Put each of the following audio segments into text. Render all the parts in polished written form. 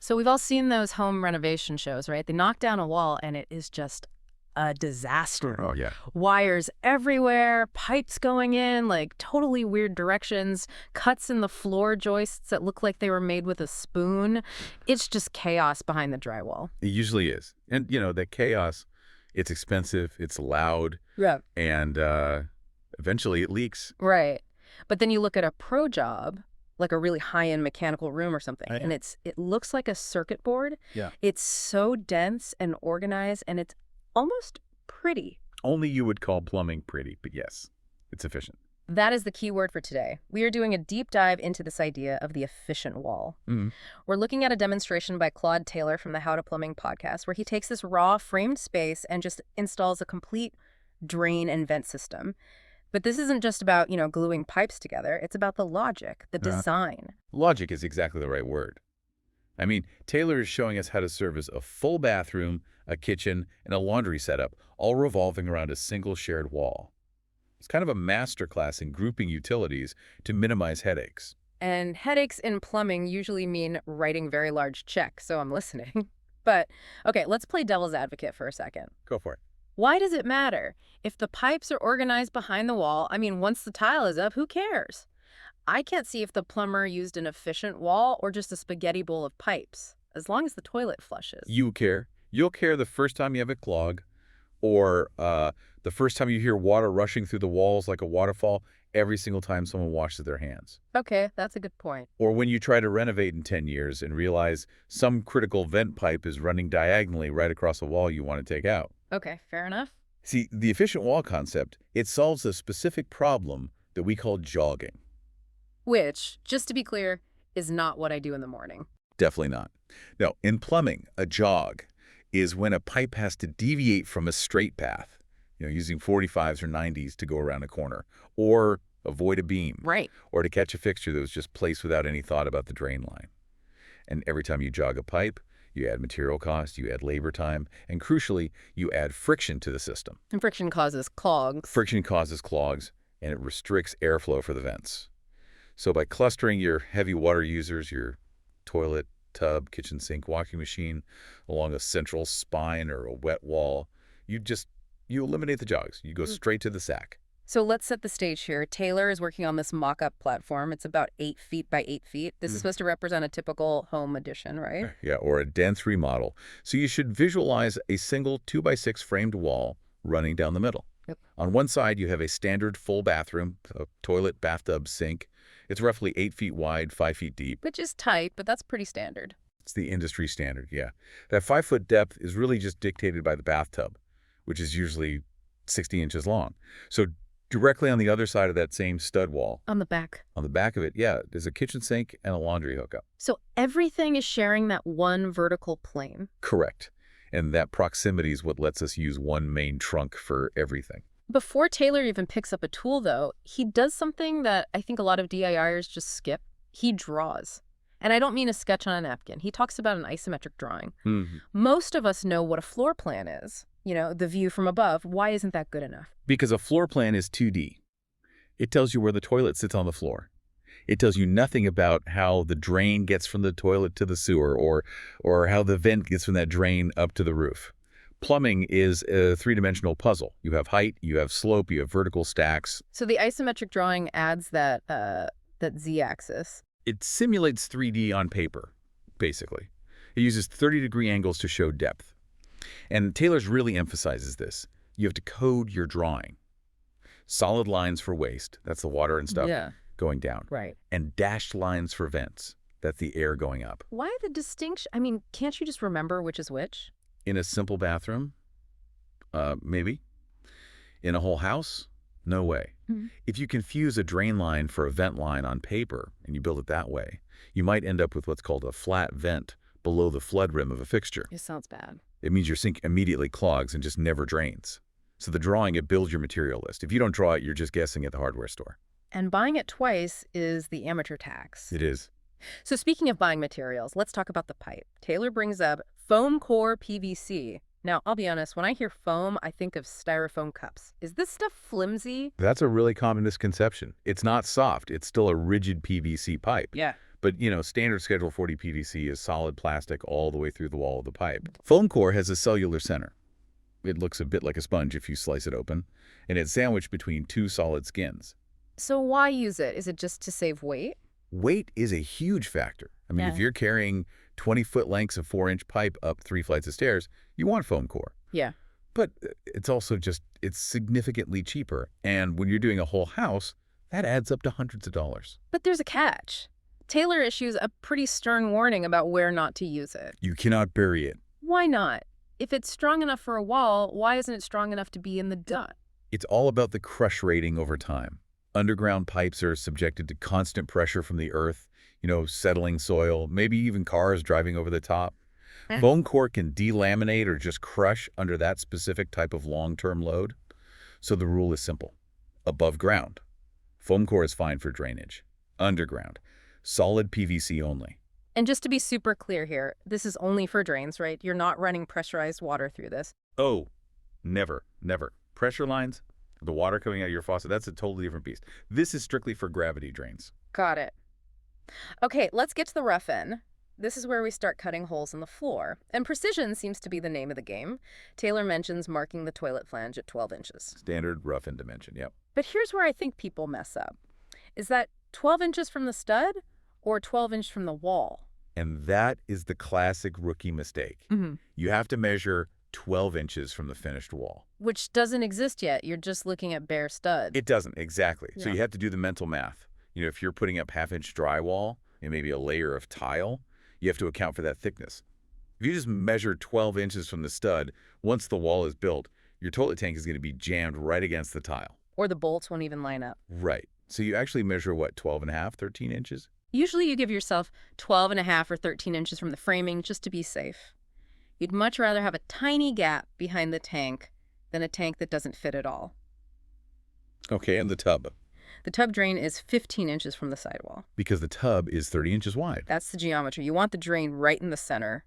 So we've all seen those home renovation shows, right? They knock down a wall and it is just a disaster. Oh, yeah. Wires everywhere, pipes going in, like totally weird directions, cuts in the floor joists that look like they were made with a spoon. It's just chaos behind the drywall. It usually is. And, that chaos, it's expensive, it's loud, Yeah. and eventually it leaks. Right. But then you look at a pro job, like a really high-end mechanical room or something, and it looks like a circuit board. Yeah. It's so dense and organized, and it's almost pretty. Only you would call plumbing pretty, but yes, it's efficient. That is the key word for today. We are doing a deep dive into this idea of the efficient wall. Mm-hmm. We're looking at a demonstration by Claude Taylor from the How to Plumbing podcast, where he takes this raw framed space and just installs a complete drain and vent system. But this isn't just about, gluing pipes together. It's about the logic, the design. Logic is exactly the right word. I mean, Taylor is showing us how to service a full bathroom, a kitchen, and a laundry setup, all revolving around a single shared wall. It's kind of a masterclass in grouping utilities to minimize headaches. And headaches in plumbing usually mean writing very large checks, so I'm listening. But, okay, let's play devil's advocate for a second. Go for it. Why does it matter? If the pipes are organized behind the wall, once the tile is up, who cares? I can't see if the plumber used an efficient wall or just a spaghetti bowl of pipes, as long as the toilet flushes. You care. You'll care the first time you have a clog, or the first time you hear water rushing through the walls like a waterfall every single time someone washes their hands. Okay, that's a good point. Or when you try to renovate in 10 years and realize some critical vent pipe is running diagonally right across a wall you want to take out. Okay, fair enough. See, the efficient wall concept, it solves a specific problem that we call jogging. Which, just to be clear, is not what I do in the morning. Definitely not. Now, in plumbing, a jog is when a pipe has to deviate from a straight path, using 45s or 90s to go around a corner, or avoid a beam, right, or to catch a fixture that was just placed without any thought about the drain line. And every time you jog a pipe, you add material cost, you add labor time, and crucially, you add friction to the system. And friction causes clogs. Friction causes clogs, and it restricts airflow for the vents. So by clustering your heavy water users, your toilet, tub, kitchen sink, washing machine, along a central spine or a wet wall, you eliminate the jogs. You go straight to the sack. So let's set the stage here. Taylor is working on this mock-up platform. It's about 8 feet by 8 feet. This is supposed to represent a typical home addition, right? Yeah, or a dense remodel. So you should visualize a single 2x6 framed wall running down the middle. Yep. On one side, you have a standard full bathroom, a toilet, bathtub, sink. It's roughly 8 feet wide, 5 feet deep. Which is tight, but that's pretty standard. It's the industry standard, yeah. That 5-foot depth is really just dictated by the bathtub, which is usually 60 inches long. So directly on the other side of that same stud wall. On the back. On the back of it, yeah, there's a kitchen sink and a laundry hookup. So everything is sharing that one vertical plane. Correct. And that proximity is what lets us use one main trunk for everything. Before Taylor even picks up a tool, though, he does something that I think a lot of DIYers just skip. He draws. And I don't mean a sketch on a napkin. He talks about an isometric drawing. Mm-hmm. Most of us know what a floor plan is. The view from above. Why isn't that good enough? Because a floor plan is 2D. It tells you where the toilet sits on the floor. It tells you nothing about how the drain gets from the toilet to the sewer or how the vent gets from that drain up to the roof. Plumbing is a three-dimensional puzzle. You have height, you have slope, you have vertical stacks. So the isometric drawing adds that z-axis. It simulates 3D on paper, basically. It uses 30-degree angles to show depth. And Taylor's really emphasizes this. You have to code your drawing. Solid lines for waste, that's the water and stuff, going down. Right. And dashed lines for vents, that's the air going up. Why the distinction? Can't you just remember which is which? In a simple bathroom, maybe. In a whole house, no way. Mm-hmm. If you confuse a drain line for a vent line on paper and you build it that way, you might end up with what's called a flat vent below the flood rim of a fixture. It sounds bad. It means your sink immediately clogs and just never drains. So the drawing, it builds your material list. If you don't draw it, you're just guessing at the hardware store. And buying it twice is the amateur tax. It is. So speaking of buying materials, let's talk about the pipe. Taylor brings up foam core PVC. Now, I'll be honest, when I hear foam, I think of styrofoam cups. Is this stuff flimsy? That's a really common misconception. It's not soft. It's still a rigid PVC pipe. Yeah. But, standard Schedule 40 PVC is solid plastic all the way through the wall of the pipe. Foam core has a cellular center. It looks a bit like a sponge if you slice it open, and it's sandwiched between two solid skins. So why use it? Is it just to save weight? Weight is a huge factor. I mean, if you're carrying 20-foot lengths of 4-inch pipe up 3 flights of stairs, you want foam core. Yeah. But it's also it's significantly cheaper. And when you're doing a whole house, that adds up to hundreds of dollars. But there's a catch. Taylor issues a pretty stern warning about where not to use it. You cannot bury it. Why not? If it's strong enough for a wall, why isn't it strong enough to be in the dirt? It's all about the crush rating over time. Underground pipes are subjected to constant pressure from the earth, settling soil, maybe even cars driving over the top. Foam core can delaminate or just crush under that specific type of long-term load. So the rule is simple. Above ground, foam core is fine for drainage. Underground, solid PVC only. And just to be super clear here, this is only for drains, right? You're not running pressurized water through this. Oh, never, never. Pressure lines, the water coming out of your faucet, that's a totally different beast. This is strictly for gravity drains. Got it. Okay, let's get to the rough-in. This is where we start cutting holes in the floor. And precision seems to be the name of the game. Taylor mentions marking the toilet flange at 12 inches. Standard rough-in dimension, yep. But here's where I think people mess up. Is that 12 inches from the stud or 12 inches from the wall? And that is the classic rookie mistake. You have to measure 12 inches from the finished wall. Which doesn't exist yet. You're just looking at bare stud. It doesn't, exactly. So Yeah. you have to do the mental math. If you're putting up half-inch drywall and maybe a layer of tile, you have to account for that thickness. If you just measure 12 inches from the stud, once the wall is built, your toilet tank is going to be jammed right against the tile. Or the bolts won't even line up. Right. So you actually measure, what, 12 and a half, 13 inches? Usually you give yourself 12 and a half or 13 inches from the framing just to be safe. You'd much rather have a tiny gap behind the tank than a tank that doesn't fit at all. Okay, and the tub? The tub drain is 15 inches from the sidewall. Because the tub is 30 inches wide. That's the geometry. You want the drain right in the center.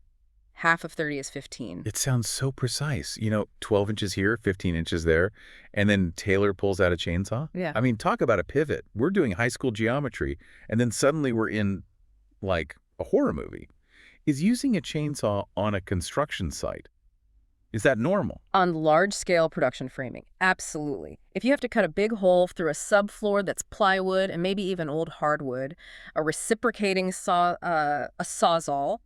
Half of 30 is 15. It sounds so precise. 12 inches here, 15 inches there, and then Taylor pulls out a chainsaw? Yeah. I mean, talk about a pivot. We're doing high school geometry, and then suddenly we're in, like, a horror movie. Is using a chainsaw on a construction site, is that normal? On large-scale production framing, absolutely. If you have to cut a big hole through a subfloor that's plywood and maybe even old hardwood, a reciprocating sawzall,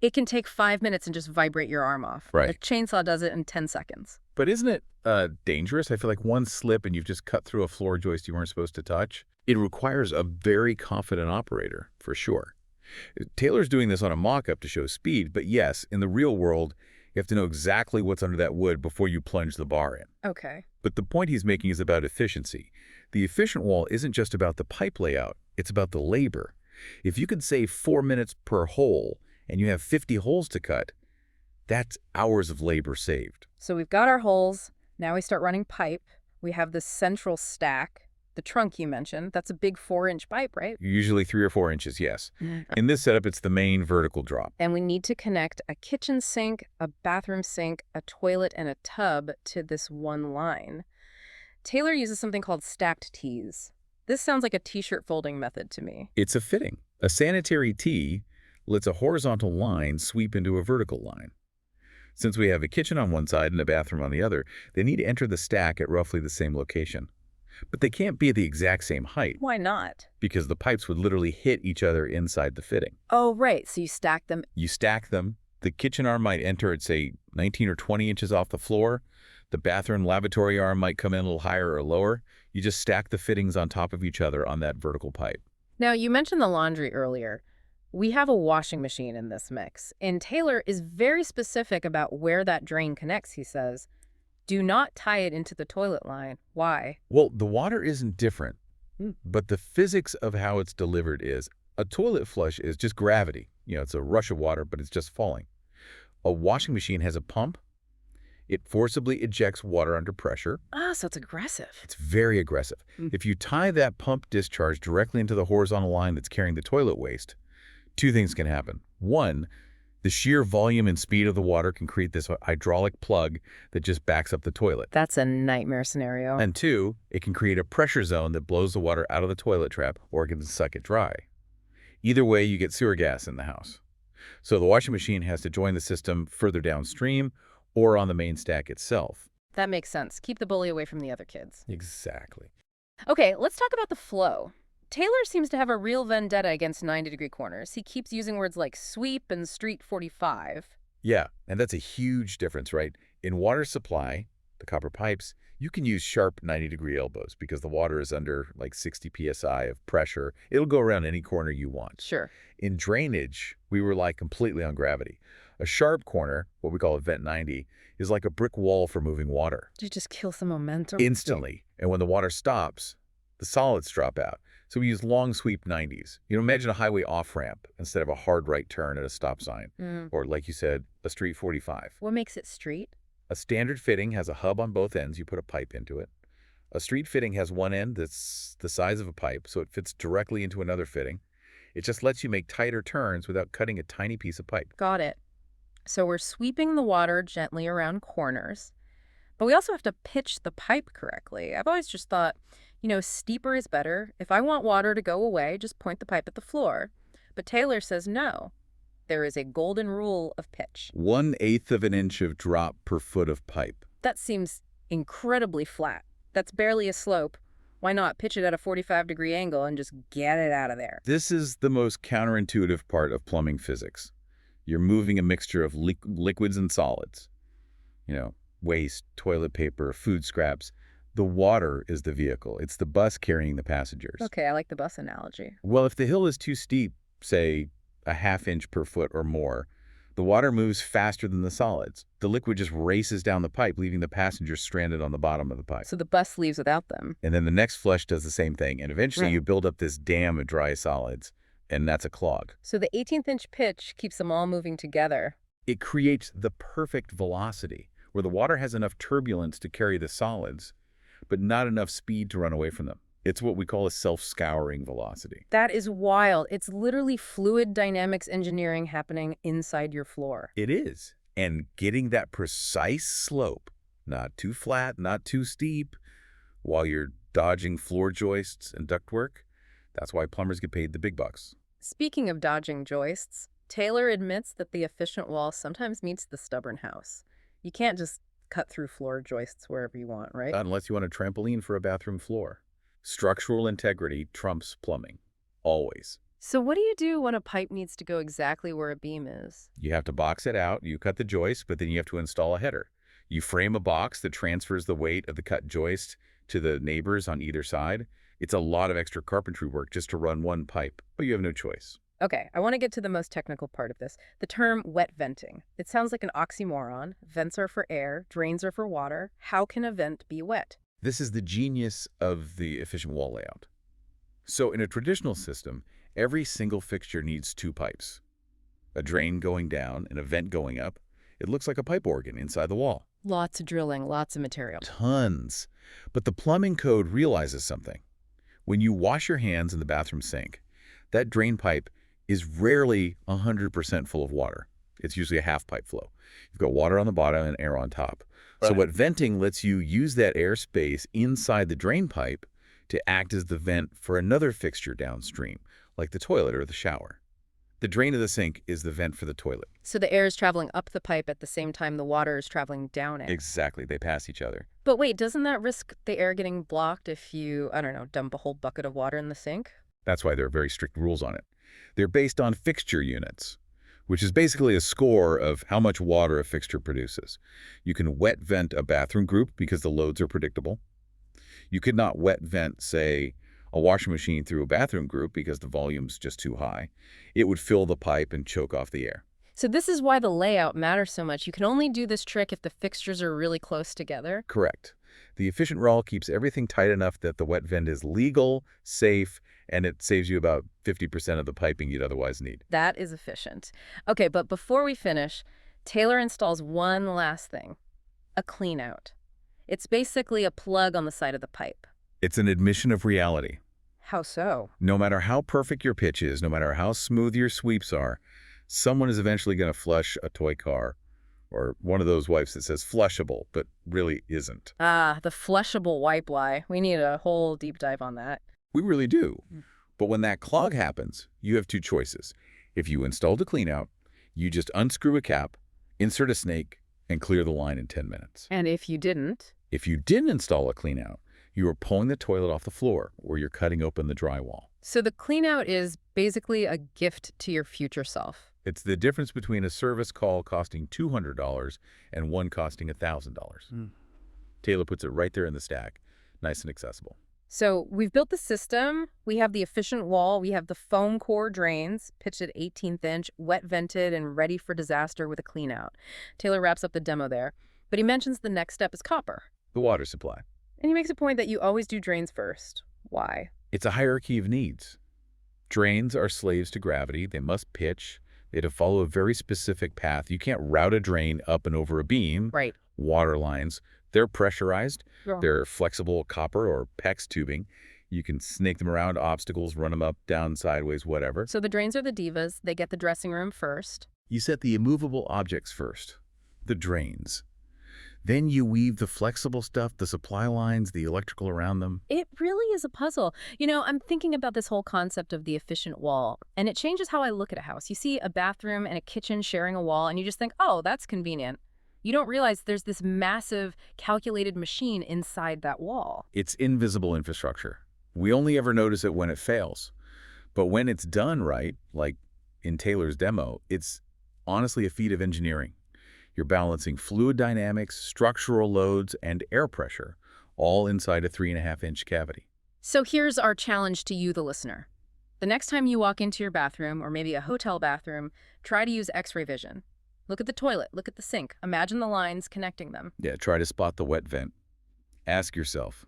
it can take 5 minutes and just vibrate your arm off. Right. A chainsaw does it in 10 seconds. But isn't it dangerous? I feel like one slip and you've just cut through a floor joist you weren't supposed to touch. It requires a very confident operator, for sure. Taylor's doing this on a mock-up to show speed, but yes, in the real world, you have to know exactly what's under that wood before you plunge the bar in. Okay. But the point he's making is about efficiency. The efficient wall isn't just about the pipe layout, it's about the labor. If you could save 4 minutes per hole and you have 50 holes to cut, that's hours of labor saved. So we've got our holes. Now we start running pipe. We have this central stack, the trunk you mentioned. That's a big 4-inch pipe, right? Usually 3 or 4 inches, yes. In this setup, it's the main vertical drop. And we need to connect a kitchen sink, a bathroom sink, a toilet, and a tub to this one line. Taylor uses something called stacked tees. This sounds like a t-shirt folding method to me. It's a fitting. A sanitary tee lets a horizontal line sweep into a vertical line. Since we have a kitchen on one side and a bathroom on the other, they need to enter the stack at roughly the same location. But they can't be at the exact same height. Why not? Because the pipes would literally hit each other inside the fitting. Oh, right. So you stack them. You stack them. The kitchen arm might enter at, say, 19 or 20 inches off the floor. The bathroom lavatory arm might come in a little higher or lower. You just stack the fittings on top of each other on that vertical pipe. Now, you mentioned the laundry earlier. We have a washing machine in this mix, and Taylor is very specific about where that drain connects, he says. Do not tie it into the toilet line. Why? Well, the water isn't different, but the physics of how it's delivered is a toilet flush is just gravity. It's a rush of water, but it's just falling. A washing machine has a pump. It forcibly ejects water under pressure. So it's aggressive. It's very aggressive. If you tie that pump discharge directly into the horizontal line that's carrying the toilet waste, 2 things can happen. 1, the sheer volume and speed of the water can create this hydraulic plug that just backs up the toilet. That's a nightmare scenario. And 2, it can create a pressure zone that blows the water out of the toilet trap or it can suck it dry. Either way, you get sewer gas in the house. So the washing machine has to join the system further downstream or on the main stack itself. That makes sense. Keep the bully away from the other kids. Exactly. Okay, let's talk about the flow. Taylor seems to have a real vendetta against 90-degree corners. He keeps using words like sweep and street 45. Yeah, and that's a huge difference, right? In water supply, the copper pipes, you can use sharp 90-degree elbows because the water is under like 60 psi of pressure. It'll go around any corner you want. Sure. In drainage, we rely completely on gravity. A sharp corner, what we call a vent 90, is like a brick wall for moving water. You just kill some momentum. Instantly. And when the water stops, the solids drop out. So we use long sweep 90s. Imagine a highway off-ramp instead of a hard right turn at a stop sign. Or, like you said, a street 45. What makes it street? A standard fitting has a hub on both ends. You put a pipe into it. A street fitting has one end that's the size of a pipe, so it fits directly into another fitting. It just lets you make tighter turns without cutting a tiny piece of pipe. Got it. So we're sweeping the water gently around corners, but we also have to pitch the pipe correctly. I've always just thought, steeper is better. If I want water to go away, just point the pipe at the floor. But Taylor says no. There is a golden rule of pitch. 1/8 of an inch of drop per foot of pipe. That seems incredibly flat. That's barely a slope. Why not pitch it at a 45-degree angle and just get it out of there? This is the most counterintuitive part of plumbing physics. You're moving a mixture of liquids and solids. Waste, toilet paper, food scraps. The water is the vehicle. It's the bus carrying the passengers. Okay, I like the bus analogy. Well, if the hill is too steep, say a ½ inch per foot or more, the water moves faster than the solids. The liquid just races down the pipe, leaving the passengers stranded on the bottom of the pipe. So the bus leaves without them. And then the next flush does the same thing. And eventually Right. you build up this dam of dry solids, and that's a clog. So the 18th-inch pitch keeps them all moving together. It creates the perfect velocity, where the water has enough turbulence to carry the solids, but not enough speed to run away from them. It's what we call a self-scouring velocity. That is wild. It's literally fluid dynamics engineering happening inside your floor. It is. And getting that precise slope, not too flat, not too steep, while you're dodging floor joists and ductwork, that's why plumbers get paid the big bucks. Speaking of dodging joists, Taylor admits that the efficient wall sometimes meets the stubborn house. You can't just cut through floor joists wherever you want, right? Not unless you want a trampoline for a bathroom floor. Structural integrity trumps plumbing. Always. So what do you do when a pipe needs to go exactly where a beam is? You have to box it out. You cut the joist, but then you have to install a header. You frame a box that transfers the weight of the cut joist to the neighbors on either side. It's a lot of extra carpentry work just to run one pipe, but you have no choice. Okay, I want to get to the most technical part of this. The term wet venting. It sounds like an oxymoron. Vents are for air, drains are for water. How can a vent be wet? This is the genius of the efficient wall layout. So in a traditional system, every single fixture needs two pipes. A drain going down and a vent going up. It looks like a pipe organ inside the wall. Lots of drilling, lots of material. Tons. But the plumbing code realizes something. When you wash your hands in the bathroom sink, that drain pipe is rarely 100% full of water. It's usually a half pipe flow. You've got water on the bottom and air on top. So Right. what venting lets you use that airspace inside the drain pipe to act as the vent for another fixture downstream, like the toilet or the shower. The drain of the sink is the vent for the toilet. So the air is traveling up the pipe at the same time the water is traveling down it. Exactly. They pass each other. But wait, doesn't that risk the air getting blocked if you, dump a whole bucket of water in the sink? That's why there are very strict rules on it. They're based on fixture units, which is basically a score of how much water a fixture produces. You can wet vent a bathroom group because the loads are predictable. You could not wet vent, say, a washing machine through a bathroom group because the volume's just too high. It would fill the pipe and choke off the air. So this is why the layout matters so much. You can only do this trick if the fixtures are really close together. Correct. The efficient rawl keeps everything tight enough that the wet vent is legal, safe, and it saves you about 50% of the piping you'd otherwise need. That is efficient. Okay, but before we finish, Taylor installs one last thing, a cleanout. It's basically a plug on the side of the pipe. It's an admission of reality. How so? No matter how perfect your pitch is, no matter how smooth your sweeps are, someone is eventually going to flush a toy car or one of those wipes that says flushable, but really isn't. Ah, the flushable wipe lie. We need a whole deep dive on that. We really do. But when that clog happens, you have two choices. If you installed a Cleanout, you just unscrew a cap, insert a snake, and clear the line in 10 minutes. And if you didn't? If you didn't install a Cleanout, you are pulling the toilet off the floor or you're cutting open the drywall. So the Cleanout is basically a gift to your future self. It's the difference between a service call costing $200 and one costing $1,000. Taylor puts it right there in the stack, nice and accessible. So we've built the system, we have the efficient wall, we have the foam core drains, pitched at 18th inch, wet vented and ready for disaster with a Cleanout. Taylor wraps up the demo there, but he mentions the next step is copper. The water supply. And he makes a point that you always do drains first. Why? It's a hierarchy of needs. Drains are slaves to gravity. They must pitch. They have to follow a very specific path. You can't route a drain up and over a beam. Right. Water lines, they're pressurized. Yeah. They're flexible copper or PEX tubing. You can snake them around obstacles, run them up, down, sideways, whatever. So the drains are the divas. They get the dressing room first. You set the immovable objects first, the drains. Then you weave the flexible stuff, the supply lines, the electrical around them. It really is a puzzle. You know, I'm thinking about this whole concept of the efficient wall, and it changes how I look at a house. You see a bathroom and a kitchen sharing a wall, and you just think, oh, that's convenient. You don't realize there's this massive calculated machine inside that wall. It's invisible infrastructure. We only ever notice it when it fails. But when it's done right, like in Taylor's demo, it's honestly a feat of engineering. You're balancing fluid dynamics, structural loads, and air pressure, all inside a 3.5-inch cavity. So here's our challenge to you, the listener. The next time you walk into your bathroom, or maybe a hotel bathroom, try to use X-ray vision. Look at the toilet, look at the sink. Imagine the lines connecting them. Yeah, try to spot the wet vent. Ask yourself,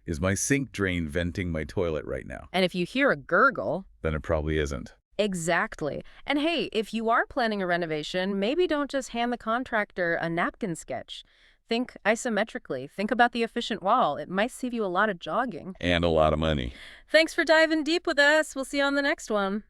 is my sink drain venting my toilet right now? And if you hear a gurgle, Then it probably isn't. exactly. And hey, if you are planning a renovation, maybe don't just hand the contractor a napkin sketch. Think isometrically. Think about the efficient wall. It might save you a lot of jogging. And a lot of money. Thanks for diving deep with us. We'll see you on the next one.